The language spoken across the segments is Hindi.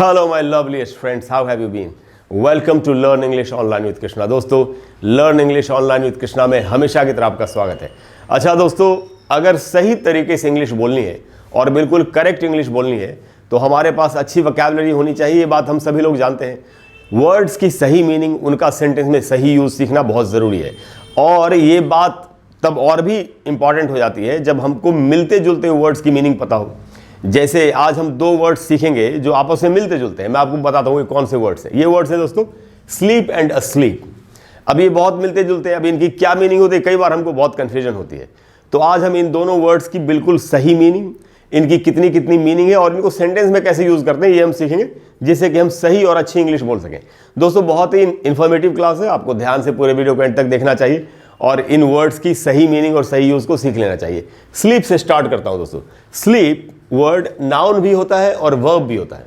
Hello my loveliest friends, how have you been? Welcome to Learn English Online with Krishna। दोस्तों, Learn English Online with Krishna में हमेशा की तरह आपका स्वागत है। अच्छा दोस्तों, अगर सही तरीके से इंग्लिश बोलनी है और बिल्कुल करेक्ट इंग्लिश बोलनी है तो हमारे पास अच्छी वोकैबुलरी होनी चाहिए। ये बात हम सभी लोग जानते हैं। वर्ड्स की सही मीनिंग, उनका सेंटेंस में सही यूज़ सीखना बहुत ज़रूरी है। और ये बात तब और भी इम्पॉर्टेंट हो जाती है जब हमको मिलते जुलते वर्ड्स की मीनिंग पता हो। जैसे आज हम दो वर्ड्स सीखेंगे जो आपस में मिलते जुलते हैं। मैं आपको बताता हूँ ये कौन से वर्ड्स हैं। ये वर्ड्स हैं दोस्तों स्लीप एंड अस्लीप। अब ये बहुत मिलते जुलते हैं। अब इनकी क्या मीनिंग होती है, कई बार हमको बहुत कन्फ्यूजन होती है। तो आज हम इन दोनों वर्ड्स की बिल्कुल सही मीनिंग, इनकी कितनी कितनी मीनिंग है और इनको सेंटेंस में कैसे यूज़ करते हैं, ये हम सीखेंगे, जिससे कि हम सही और अच्छी इंग्लिश बोल सकें। दोस्तों, बहुत ही इन्फॉर्मेटिव क्लास है। आपको ध्यान से पूरे वीडियो को एंड तक देखना चाहिए और इन वर्ड्स की सही मीनिंग और सही यूज़ को सीख लेना चाहिए। स्लीप से स्टार्ट करता हूँ दोस्तों। स्लीप वर्ड नाउन भी होता है और वर्ब भी होता है।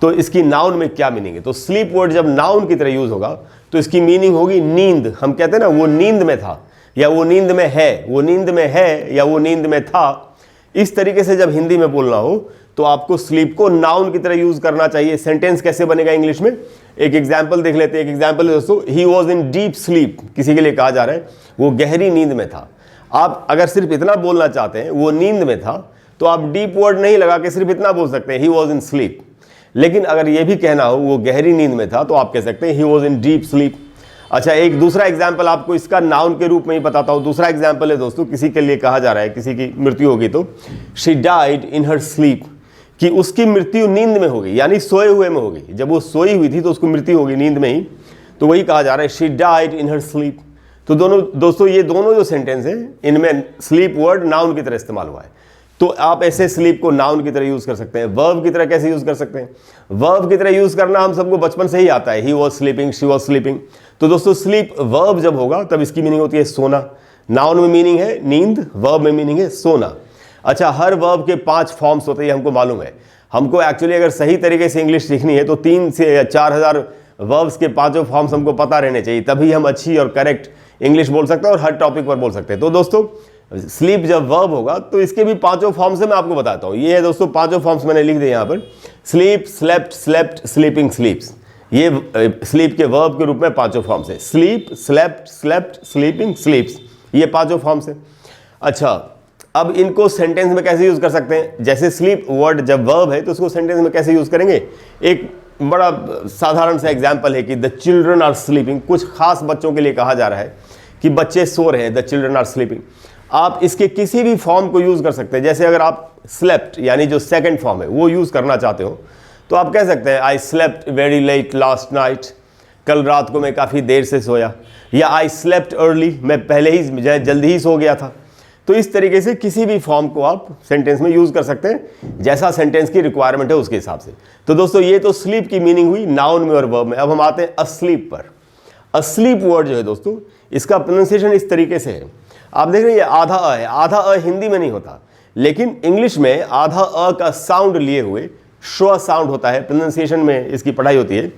तो इसकी नाउन में क्या मीनिंग है? तो स्लीप वर्ड जब नाउन की तरह यूज होगा तो इसकी मीनिंग होगी नींद। हम कहते हैं ना, वो नींद में था या वो नींद में है, वो नींद में है या वो नींद में था। इस तरीके से जब हिंदी में बोलना हो तो आपको स्लीप को नाउन की तरह यूज करना चाहिए। सेंटेंस कैसे बनेगा इंग्लिश में, एक एग्जाम्पल देख लेते हैं। एक एग्जाम्पल है दोस्तों, he was in deep sleep. किसी के लिए कहा जा रहा है वो गहरी नींद में था। आप अगर सिर्फ इतना बोलना चाहते हैं वो नींद में था, तो आप डीप वर्ड नहीं लगा के सिर्फ इतना बोल सकते हैं, ही वॉज इन स्लीप। लेकिन अगर ये भी कहना हो वो गहरी नींद में था, तो आप कह सकते हैं he was in deep sleep. अच्छा, एक दूसरा एग्जाम्पल आपको इसका नाउन के रूप में ही बताता हूँ। दूसरा एग्जाम्पल है दोस्तों, किसी के लिए कहा जा रहा है किसी की मृत्यु होगी तो she died in her sleep, कि उसकी मृत्यु नींद में होगी, यानी सोए हुए में होगी। जब वो सोई हुई थी तो उसको मृत्यु होगी नींद में ही, तो वही कहा जा रहा है she died in her sleep. तो दोस्तों ये दोनों जो सेंटेंस है इनमें स्लीप वर्ड नाउन की तरह इस्तेमाल हुआ है। तो आप ऐसे स्लीप को नाउन की तरह यूज कर सकते हैं। वर्ब की तरह कैसे यूज कर सकते हैं? वर्ब की तरह यूज करना हम सबको बचपन से ही आता है। He was sleeping, she was sleeping. तो दोस्तों स्लीप वर्ब जब होगा तब इसकी मीनिंग होती है सोना। नाउन में मीनिंग है नींद, वर्ब में मीनिंग है सोना। अच्छा, हर वर्ब के 5 फॉर्म्स होते हैं, हमको मालूम है। हमको एक्चुअली अगर सही तरीके से इंग्लिश सीखनी है तो 3 से 4,000 वर्ब्स के 5 फॉर्म्स हमको पता रहने चाहिए, तभी हम अच्छी और करेक्ट इंग्लिश बोल सकते हैं और हर टॉपिक पर बोल सकते हैं। तो दोस्तों स्लीप जब वर्ब होगा तो इसके भी 5 फॉर्म्स है, मैं आपको बताता हूँ। ये है दोस्तों 5 फॉर्म्स मैंने लिख दिए यहाँ पर। Sleep, slept, slept, sleeping, स्लीप्स। ये स्लीप के वर्ब के रूप में 5 फॉर्म्स है। स्लीप, स्लेप्ट, स्लेप्ट, स्लीपिंग, स्लीप्स, ये 5 फॉर्म्स है। अच्छा, अब इनको सेंटेंस में कैसे यूज कर सकते हैं? जैसे स्लीप वर्ड जब वर्ब है तो उसको सेंटेंस में कैसे यूज करेंगे? एक बड़ा साधारण सा एग्जाम्पल है कि द चिल्ड्रन आर स्लीपिंग। कुछ खास बच्चों के लिए कहा जा रहा है कि बच्चे सो रहे हैं, द चिल्ड्रन आर स्लीपिंग। आप इसके किसी भी फॉर्म को यूज कर सकते हैं। जैसे अगर आप स्लेप्ट यानी जो सेकंड फॉर्म है वो यूज करना चाहते हो तो आप कह सकते हैं I slept very late last night. कल रात को मैं काफ़ी देर से सोया। या आई स्लेप्ट अर्ली, मैं पहले ही जल्दी ही सो गया था। तो इस तरीके से किसी भी फॉर्म को आप सेंटेंस में यूज कर सकते हैं, जैसा सेंटेंस की रिक्वायरमेंट है उसके हिसाब से। तो दोस्तों ये तो स्लीप की मीनिंग हुई नाउन में और वर्ब में। अब हम आते हैं अस्लीप पर। अस्लीप वर्ड जो है दोस्तों, इसका प्रोनाउंसिएशन इस तरीके से है। आप देख रहे हैं ये आधा अ है। आधा अ हिंदी में नहीं होता, लेकिन इंग्लिश में आधा अ का साउंड लिए हुए श्व साउंड होता है। प्रोनाउंसिएशन में इसकी पढ़ाई होती है।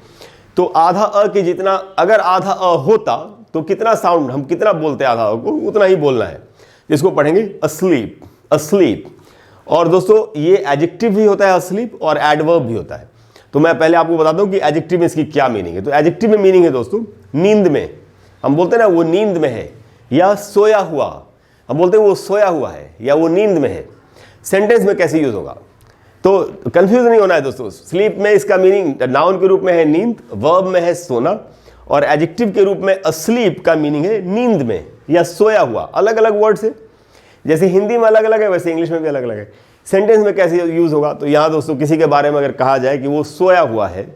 तो आधा अ के जितना अगर आधा अ होता तो कितना साउंड, हम कितना बोलते हैं आधा अ को, उतना ही बोलना है। इसको पढ़ेंगे अस्लीप, अस्लीप। और दोस्तों ये एडजेक्टिव भी होता है अस्लीप और एडवर्ब भी होता है। तो मैं पहले आपको बताता हूँ कि एडजेक्टिव में इसकी क्या मीनिंग है। तो एडजेक्टिव में मीनिंग है दोस्तों नींद में। हम बोलते हैं ना वो नींद में है, या सोया हुआ। हम बोलते हैं वो सोया हुआ है या वो नींद में है। सेंटेंस में कैसे यूज होगा तो कंफ्यूज नहीं होना है दोस्तों। स्लीप में इसका मीनिंग नाउन के रूप में है नींद, वर्ब में है सोना, और एडजेक्टिव के रूप में अस्लीप का मीनिंग है नींद में या सोया हुआ। अलग अलग वर्ड्स है, जैसे हिंदी में अलग अलग है वैसे इंग्लिश में भी अलग अलग है। सेंटेंस में कैसे यूज होगा तो यहाँ दोस्तों किसी के बारे में अगर कहा जाए कि वो सोया हुआ है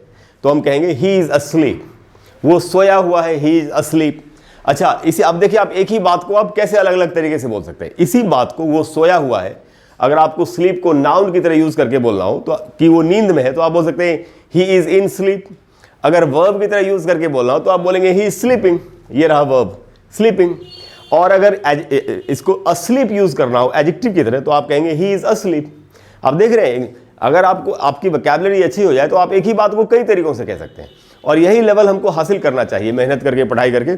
तो हम कहेंगे ही इज अस्लीप। वो सोया हुआ है, ही इज अस्लीप। अच्छा, इसे अब देखिए, आप एक ही बात को आप कैसे अलग अलग तरीके से बोल सकते हैं। इसी बात को वो सोया हुआ है, अगर आपको स्लीप को नाउन की तरह यूज करके बोलना हो तो कि वो नींद में है तो आप बोल सकते हैं ही इज इन स्लीप। अगर वर्ब की तरह यूज करके बोलना हो तो आप बोलेंगे ही इज स्लीपिंग। ये रहा वर्ब, स्लीपिंग। और अगर इसको अस्लीप यूज करना हो एडजेक्टिव की तरह तो आप कहेंगे ही इज अस्लीप। आप देख रहे हैं, अगर आपको आपकी वोकैबुलरी अच्छी हो जाए तो आप एक ही बात को कई तरीकों से कह सकते हैं, और यही लेवल हमको हासिल करना चाहिए मेहनत करके, पढ़ाई करके।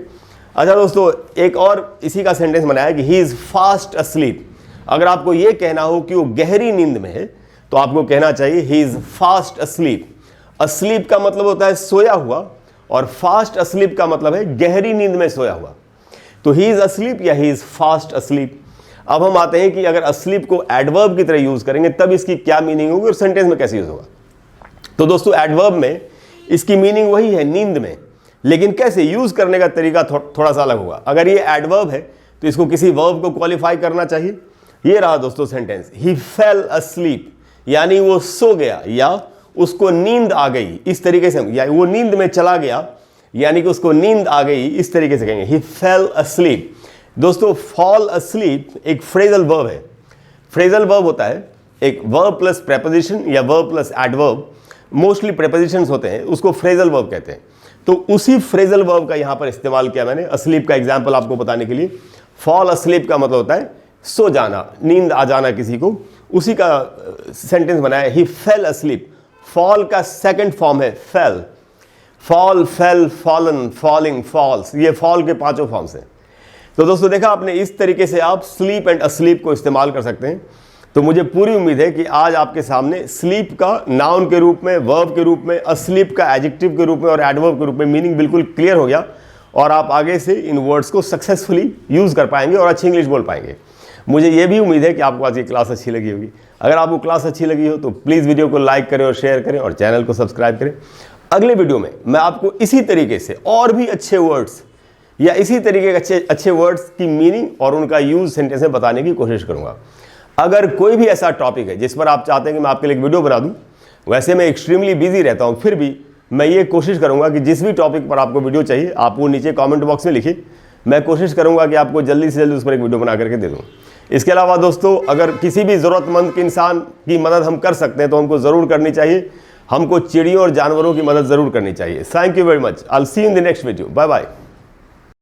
अच्छा दोस्तों, एक और इसी का सेंटेंस बनाया कि ही इज फास्ट अस्लीप। अगर आपको ये कहना हो कि वो गहरी नींद में है तो आपको कहना चाहिए he is fast asleep. Asleep का मतलब होता है सोया हुआ, और फास्ट अस्लीप का मतलब है गहरी नींद में सोया हुआ। तो ही इज अस्लीप या ही इज फास्ट अस्लीप। अब हम आते हैं कि अगर अस्लीप को एडवर्ब की तरह यूज करेंगे तब इसकी क्या मीनिंग होगी और सेंटेंस में कैसे यूज होगा। तो दोस्तों एडवर्ब में इसकी मीनिंग वही है, नींद में, लेकिन कैसे यूज करने का तरीका थोड़ा सा अलग होगा। अगर ये एडवर्ब है तो इसको किसी वर्ब को क्वालिफाई करना चाहिए। ये रहा दोस्तों सेंटेंस, ही फेल अस्लीप, यानी वो सो गया या उसको नींद आ गई, इस तरीके से, या वो नींद में चला गया यानी कि उसको नींद आ गई, इस तरीके से कहेंगे ही फेल अस्लीप। दोस्तों फॉल अस्लीप एक फ्रेजल वर्ब है। फ्रेजल वर्ब होता है एक वर्ब प्लस प्रेपोजिशन या verb plus adverb, mostly prepositions होते हैं, उसको फ्रेजल वर्ब कहते हैं। तो उसी फ्रेजल वर्ब का यहां पर इस्तेमाल किया मैंने अस्लीप का एग्जाम्पल आपको बताने के लिए। फॉल अस्लीप का मतलब होता है सो जाना, नींद आ जाना किसी को, उसी का सेंटेंस बनाया ही फेल अस्लीप। फॉल का सेकंड फॉर्म है fell, fall, fell, fallen, falling, falls, ये फॉल के 5 फॉर्म्स हैं। तो दोस्तों देखा आपने, इस तरीके से आप स्लीप एंड अस्लीप को इस्तेमाल कर सकते हैं। तो मुझे पूरी उम्मीद है कि आज आपके सामने स्लीप का नाउन के रूप में, वर्ब के रूप में, अस्लीप का एडजेक्टिव के रूप में और एडवर्ब के रूप में मीनिंग बिल्कुल क्लियर हो गया और आप आगे से इन वर्ड्स को सक्सेसफुली यूज कर पाएंगे और अच्छी इंग्लिश बोल पाएंगे। मुझे ये भी उम्मीद है कि आपको आज की क्लास अच्छी लगी होगी। अगर आपको क्लास अच्छी लगी हो तो प्लीज़ वीडियो को लाइक करें और शेयर करें और चैनल को सब्सक्राइब करें। अगले वीडियो में मैं आपको इसी तरीके से और भी अच्छे वर्ड्स या इसी तरीके के अच्छे वर्ड्स की मीनिंग और उनका यूज सेंटेंस में बताने की कोशिश करूंगा। अगर कोई भी ऐसा टॉपिक है जिस पर आप चाहते हैं कि मैं आपके लिए एक वीडियो बना दूं, वैसे मैं एक्सट्रीमली बिजी रहता हूं, फिर भी मैं ये कोशिश करूंगा कि जिस भी टॉपिक पर आपको वीडियो चाहिए आप वो नीचे कमेंट बॉक्स में लिखिए। मैं कोशिश करूंगा कि आपको जल्दी से जल्दी उस पर एक वीडियो बना करके दे दूं। इसके अलावा दोस्तों अगर किसी भी ज़रूरतमंद इंसान की मदद हम कर सकते हैं तो हमको ज़रूर करनी चाहिए। हमको चिड़ियों और जानवरों की मदद ज़रूर करनी चाहिए। Thank you very much. I will see you in the next video. Bye bye.